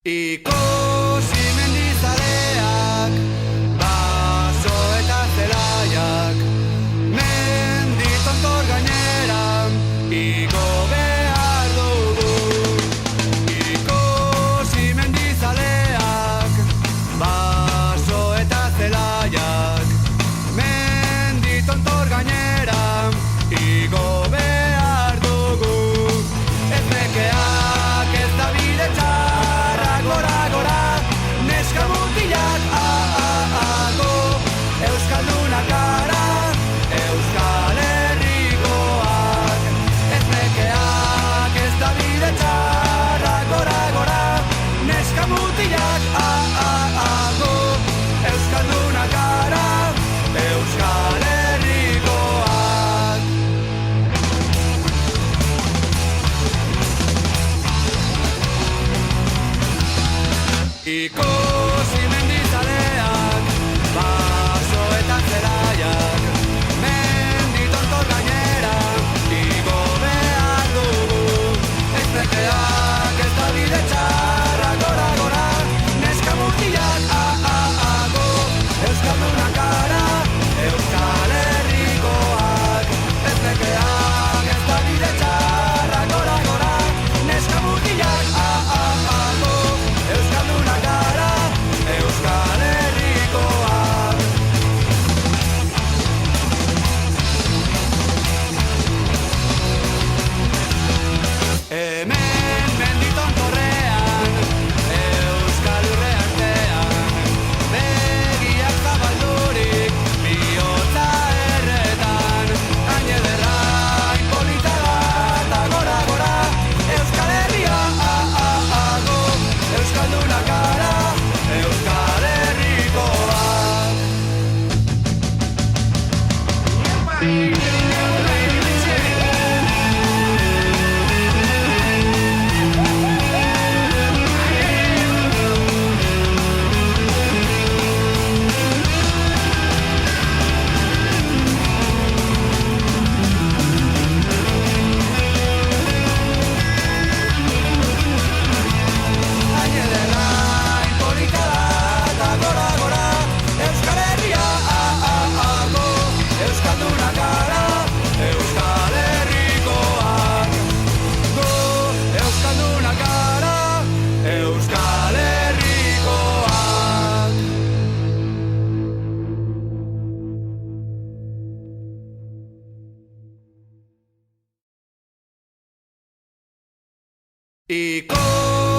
Ikusi mendizaleak, baso eta zelaiak, mendi tontor gaineran, igo behar dugu. Ikusi mendizaleak, baso eta zelaiak, mendi tontor gaineran, igo behar dugu. Ez nekeak ez da bide txarra, gora, gora, neska mutilak, go, Euskaldunak gara, Euskal Herrikoak. Ez nekeak ez da bide txarra, gora, gora, neska mutilak, go, Euskaldunak gara, Euskal Herrikoak. Ikusi mendizaleak, baso eta zelaiak, mendi tontor gainera, igo behar dugu. Ez nekeak ez da bide txarra, gora, gora, neska mutilak, go, Euskaldunak gara, Euskal Herrikoak. Ez nekeak ez da bide txarra, gora, gora, neska mutilak, go, Euskaldunak gara, Euskal Herrikoak. Hemen menditon torrean, Euskal Urre artean, begiak zabaldurik, bihotza erretan, hain ederra, polita da, gora, gora, Euskal Herria, go, Euskaldunak gara, Euskal Herrikoak. Hain ederra, polita da, gora, gora, Euskal Herria, go, Euskaldunak gara, Euskal Herrikoak. Go, Euskaldunak gara, Euskal Herrikoak. Ikusi